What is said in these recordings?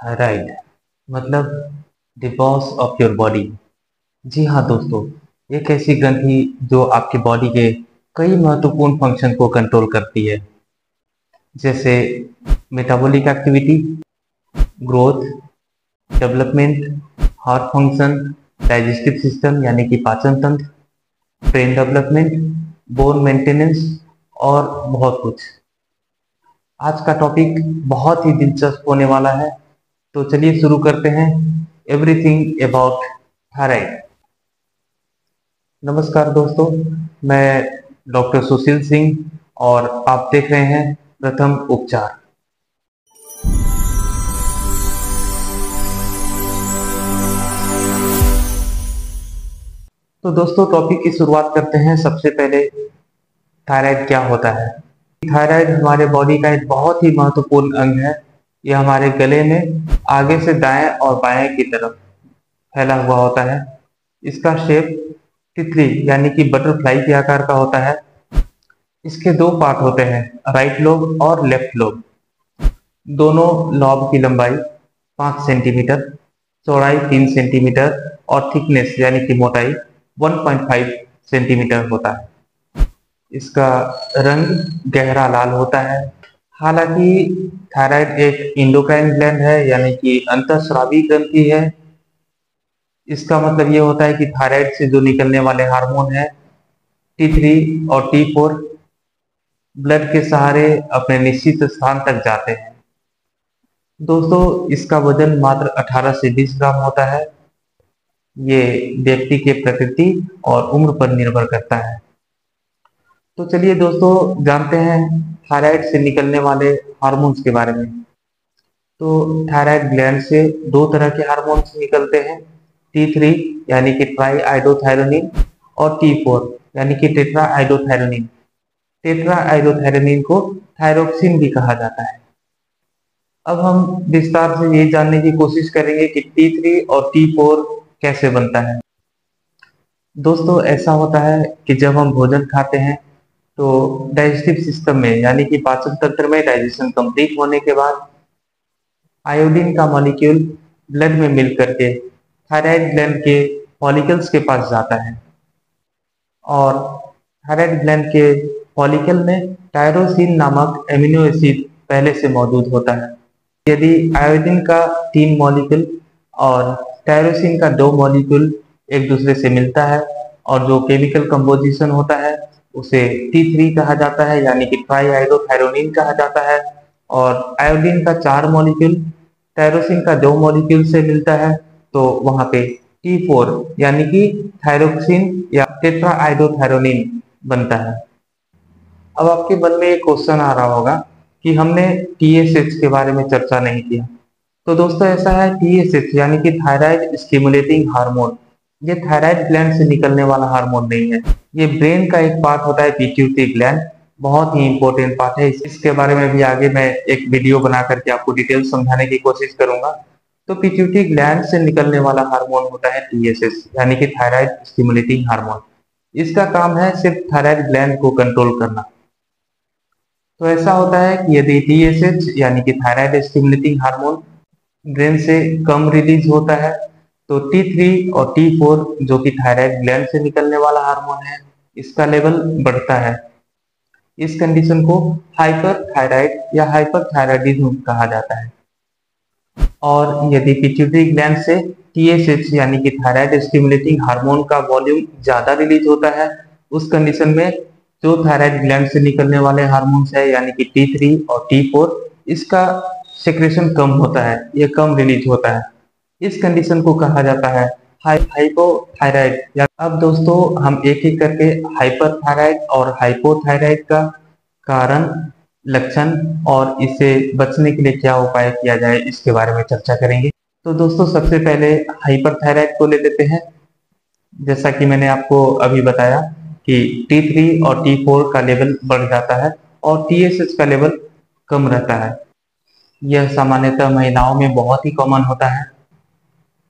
Thyroid मतलब the boss of your body. जी हाँ दोस्तों, एक ऐसी ग्रंथि जो आपकी बॉडी के कई महत्वपूर्ण फंक्शन को कंट्रोल करती है, जैसे metabolic activity, growth, development, heart function, digestive system यानी कि पाचन तंत्र, ब्रेन डेवलपमेंट, बोन मेंटेनेंस और बहुत कुछ। आज का टॉपिक बहुत ही दिलचस्प होने वाला है, तो चलिए शुरू करते हैं। Everything about thyroid. नमस्कार दोस्तों, मैं डॉक्टर सुशील सिंह और आप देख रहे हैं प्रथम उपचार। तो दोस्तों, टॉपिक की शुरुआत करते हैं। सबसे पहले थायराइड क्या होता है। थायराइड हमारे बॉडी का एक बहुत ही महत्वपूर्ण अंग है। यह हमारे गले में आगे से दाएं और बाएं की तरफ फैला हुआ होता है। इसका शेप तितली यानी कि बटरफ्लाई के आकार का होता है। इसके दो पार्ट होते हैं, राइट लोब और लेफ्ट लोब। दोनों लॉब की लंबाई 5 सेंटीमीटर, चौड़ाई 3 सेंटीमीटर और थिकनेस यानी कि मोटाई 1.5 सेंटीमीटर होता है। इसका रंग गहरा लाल होता है। हालांकि थायराइड एक इंडोक्राइन ग्लैंड है यानी कि अंतःस्रावी ग्रंथि है। इसका मतलब ये होता है कि थायराइड से जो निकलने वाले हार्मोन है T3 और T4 ब्लड के सहारे अपने निश्चित स्थान तक जाते हैं। दोस्तों, इसका वजन मात्र 18 से 20 ग्राम होता है। ये व्यक्ति के प्रकृति और उम्र पर निर्भर करता है। तो चलिए दोस्तों, जानते हैं थायराइड से निकलने वाले हार्मोन्स के बारे में। तो थायराइड ग्लैंड से दो तरह के हार्मोन्स निकलते हैं, T3 यानी कि ट्राई आइडोथायरोनिन और T4 यानी कि टेट्रा आइडोथायरोनिन। टेट्रा आइडोथायरोनिन को थायरोक्सिन भी कहा जाता है। अब हम विस्तार से ये जानने की कोशिश करेंगे कि T3 और T4 कैसे बनता है। दोस्तों, ऐसा होता है कि जब हम भोजन खाते हैं तो डाइजेस्टिव सिस्टम में यानी कि पाचन तंत्र में डाइजेशन कंप्लीट होने के बाद आयोडीन का मॉलिक्यूल ब्लड में मिल करके थायराइड ग्लैंड के फॉलिकल्स के पास जाता है और थायराइड ग्लैंड के फॉलिकल में टायरोसिन नामक एमिनो एसिड पहले से मौजूद होता है। यदि आयोडीन का 3 मॉलिक्यूल और टायरोसिन का 2 मॉलिक्यूल एक दूसरे से मिलता है और जो केमिकल कंपोजिशन होता है उसे T3 कहा जाता है यानी कि ट्राई आइडोथायरोनिन कहा जाता है। और आयोडीन का 4 मॉलिक्यूल टायरोसिन का 2 मॉलिक्यूल से मिलता है तो वहां पे T4 यानी कि थायरोक्सिन या टेट्रा आइडोथायरोनिन बनता है। अब आपके मन में एक क्वेश्चन आ रहा होगा कि हमने TSH के बारे में चर्चा नहीं किया। तो दोस्तों, ऐसा है, TSH यानी कि थायराइड स्टिमुलेटिंग हार्मोन, ये थायराइड ग्लैंड से निकलने वाला हार्मोन नहीं है। ये ब्रेन का एक पार्ट होता है, पिट्यूटरी ग्लैंड। बहुत ही इंपॉर्टेंट पार्ट है। इसके बारे में भी आगे मैं एक वीडियो बना करके आपको डिटेल समझाने की कोशिश करूंगा। तो पिट्यूटरी ग्लैंड से निकलने वाला हार्मोन होता है TSH यानी कि थायराइड स्टिमुलेटिंग हार्मोन। इसका काम है सिर्फ थायराइड ग्लैंड को कंट्रोल करना। तो ऐसा होता है कि यदि TSH यानी कि थायराइड स्टिमुलेटिंग हार्मोन ब्रेन से कम रिलीज होता है तो T3 और T4 जो कि थायराइड ग्लैंड से निकलने वाला हार्मोन है, इसका लेवल बढ़ता है। इस कंडीशन को हाइपरथायराइड या हाइपरथायराइडिज्म कहा जाता है। और यदि पिट्यूटरी ग्लैंड से TSH यानी कि थायराइड स्टिमुलेटिंग हार्मोन का वॉल्यूम ज्यादा रिलीज होता है, उस कंडीशन में जो थायराइड ग्लैंड से निकलने वाले हार्मोन्स है यानी कि T3 और T4, इसका सेक्रेशन कम होता है, ये कम रिलीज होता है। इस कंडीशन को कहा जाता है हाइपोथायराइड। या अब दोस्तों, हम एक एक करके हाइपरथायराइड और हाइपोथायराइड का कारण, लक्षण और इससे बचने के लिए क्या उपाय किया जाए इसके बारे में चर्चा करेंगे। तो दोस्तों, सबसे पहले हाइपरथायराइड को ले लेते हैं। जैसा कि मैंने आपको अभी बताया कि T3 और T4 का लेवल बढ़ जाता है और TSH का लेवल कम रहता है। यह सामान्यतः महिलाओं में बहुत ही कॉमन होता है।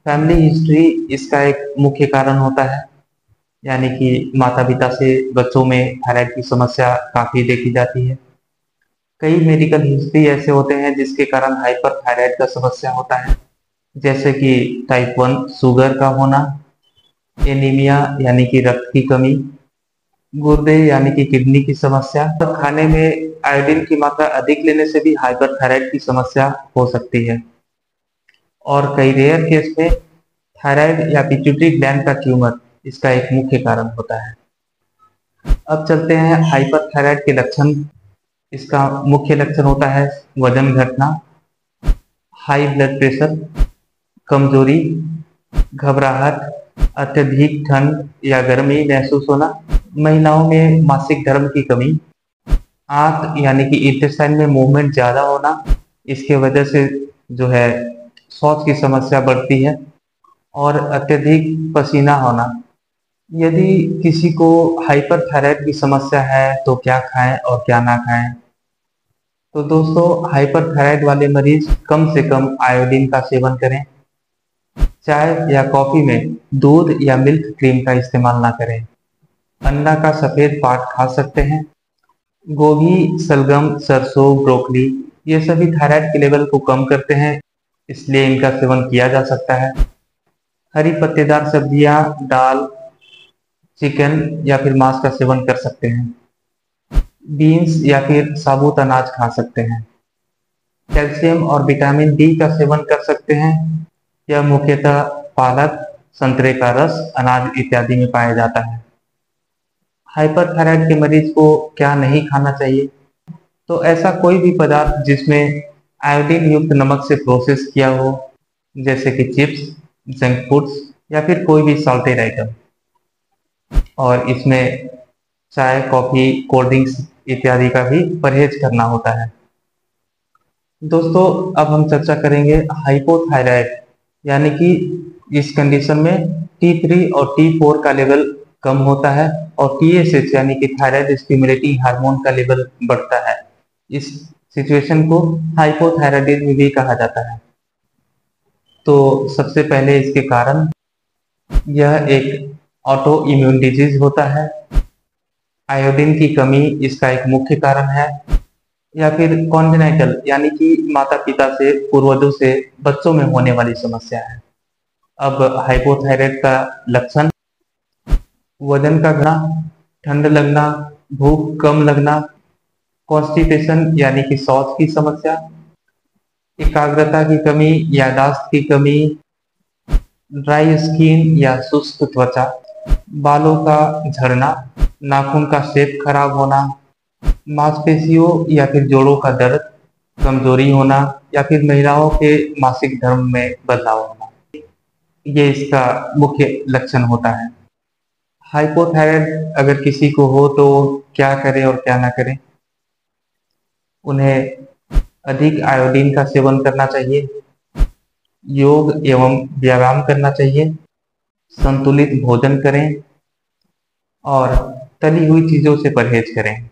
फैमिली हिस्ट्री इसका एक मुख्य कारण होता है, यानी कि माता पिता से बच्चों में थायराइड की समस्या काफी देखी जाती है। कई मेडिकल हिस्ट्री ऐसे होते हैं जिसके कारण हाइपरथायराइड का समस्या होता है, जैसे कि टाइप 1 शुगर का होना, एनीमिया यानी कि रक्त की कमी, गुर्दे यानी कि किडनी की समस्या। तो खाने में आयोडीन की मात्रा अधिक लेने से भी हाइपरथायराइड की समस्या हो सकती है। और कई रेयर केस में थायराइड या पिट्यूटरी ग्लैंड का ट्यूमर इसका एक मुख्य कारण होता है। अब चलते हैं हाइपरथायराइड के लक्षण। इसका मुख्य लक्षण होता है वजन घटना, हाई ब्लड प्रेशर, कमजोरी, घबराहट, अत्यधिक ठंड या गर्मी महसूस होना, महिलाओं में मासिक धर्म की कमी, आंत यानी कि इंटेस्टाइन में मूवमेंट ज्यादा होना, इसके वजह से जो है शौच की समस्या बढ़ती है, और अत्यधिक पसीना होना। यदि किसी को हाइपरथायराइड की समस्या है तो क्या खाएं और क्या ना खाएं? तो दोस्तों, हाइपरथायराइड वाले मरीज कम से कम आयोडीन का सेवन करें। चाय या कॉफी में दूध या मिल्क क्रीम का इस्तेमाल ना करें। अंडा का सफेद पार्ट खा सकते हैं। गोभी, सलगम, सरसों, ब्रोकली ये सभी थायराइड के लेवल को कम करते हैं, इसलिए इनका सेवन किया जा सकता है। हरी पत्तेदार सब्जियां, दाल, चिकन या फिर मांस का सेवन कर सकते हैं। बीन्स या फिर साबुत अनाज खा सकते हैं। कैल्शियम और विटामिन डी का सेवन कर सकते हैं। यह मुख्यतः पालक, संतरे का रस, अनाज इत्यादि में पाया जाता है। हाइपरथायराइड के मरीज को क्या नहीं खाना चाहिए? तो ऐसा कोई भी पदार्थ जिसमें आयोडीन युक्त नमक से प्रोसेस किया हो, जैसे कि चिप्स, जंक फूड्स या फिर कोई भी सॉल्टेड आइटम, और इसमें चाय, कॉफी, कोल्ड ड्रिंक्स इत्यादि का भी परहेज करना होता है। दोस्तों, अब हम चर्चा करेंगे हाइपोथायराइड, यानी कि इस कंडीशन में T3 और T4 का लेवल कम होता है और TSH यानी कि थायराइड स्टिमुलेटिंग हार्मोन का लेवल बढ़ता है। इस सिचुएशन को हाइपोथायराइडिज्म भी कहा जाता है। तो सबसे पहले इसके कारण, यह एक ऑटो इम्यून डिजीज होता है। आयोडीन की कमी इसका एक मुख्य कारण है, या फिर कॉन्जेनाइटल यानी कि माता पिता से, पूर्वजों से बच्चों में होने वाली समस्या है। अब हाइपोथायराइड का लक्षण: वजन का घटना, ठंड लगना, भूख कम लगना, कॉन्स्टिपेशन यानी कि शौच की समस्या, एकाग्रता की कमी, यादाश्त की कमी, ड्राई स्किन या शुष्क त्वचा, बालों का झड़ना, नाखून का शेप खराब होना, मांसपेशियों या फिर जोड़ों का दर्द, कमजोरी होना, या फिर महिलाओं के मासिक धर्म में बदलाव होना, ये इसका मुख्य लक्षण होता है। हाइपोथायराइड अगर किसी को हो तो क्या करें और क्या ना करें? उन्हें अधिक आयोडीन का सेवन करना चाहिए, योग एवं व्यायाम करना चाहिए, संतुलित भोजन करें और तली हुई चीजों से परहेज करें।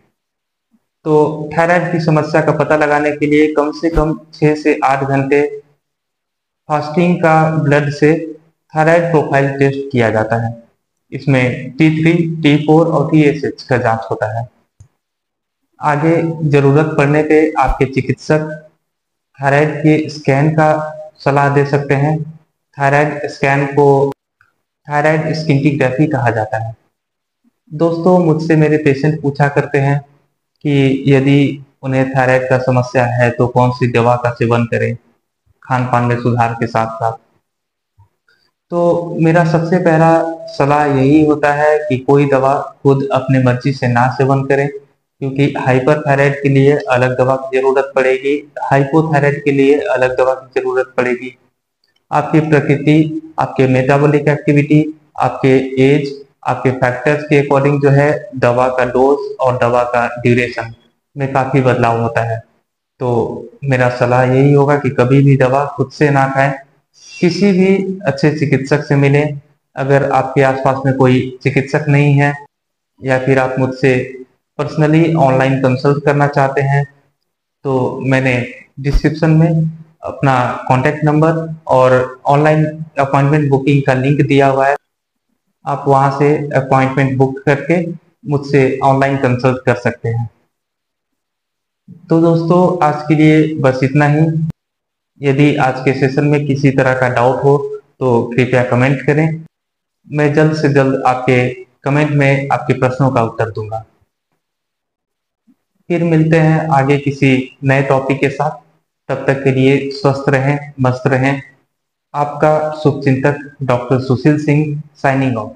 तो थायराइड की समस्या का पता लगाने के लिए कम से कम 6 से 8 घंटे फास्टिंग का ब्लड से थायराइड प्रोफाइल टेस्ट किया जाता है। इसमें T3, T4 और TSH का जांच होता है। आगे जरूरत पड़ने पे आपके चिकित्सक थायराइड के स्कैन का सलाह दे सकते हैं। थायराइड स्कैन को थायराइड स्किंटिग्राफी कहा जाता है। दोस्तों, मुझसे मेरे पेशेंट पूछा करते हैं कि यदि उन्हें थायराइड का समस्या है तो कौन सी दवा का सेवन करें खान पान में सुधार के साथ साथ। तो मेरा सबसे पहला सलाह यही होता है कि कोई दवा खुद अपने मर्जी से ना सेवन करें, क्योंकि हाइपरथायराइड के लिए अलग दवा की जरूरत पड़ेगी, हाइपोथायराइड के लिए अलग दवा की जरूरत पड़ेगी। आपकी प्रकृति, आपके मेटाबॉलिक एक्टिविटी, आपके एज, आपके फैक्टर्स के अकॉर्डिंग जो है दवा का डोज और दवा का ड्यूरेशन में काफी बदलाव होता है। तो मेरा सलाह यही होगा कि कभी भी दवा खुद से ना खाएं, किसी भी अच्छे चिकित्सक से मिलें। अगर आपके आसपास में कोई चिकित्सक नहीं है या फिर आप मुझसे पर्सनली ऑनलाइन कंसल्ट करना चाहते हैं, तो मैंने डिस्क्रिप्शन में अपना कॉन्टैक्ट नंबर और ऑनलाइन अपॉइंटमेंट बुकिंग का लिंक दिया हुआ है। आप वहां से अपॉइंटमेंट बुक करके मुझसे ऑनलाइन कंसल्ट कर सकते हैं। तो दोस्तों आज के लिए बस इतना ही। यदि आज के सेशन में किसी तरह का डाउट हो तो कृपया कमेंट करें। मैं जल्द से जल्द आपके कमेंट में आपके प्रश्नों का उत्तर दूंगा। फिर मिलते हैं आगे किसी नए टॉपिक के साथ। तब तक के लिए स्वस्थ रहें, मस्त रहें। आपका शुभचिंतक doctor Sushil Singh signing off.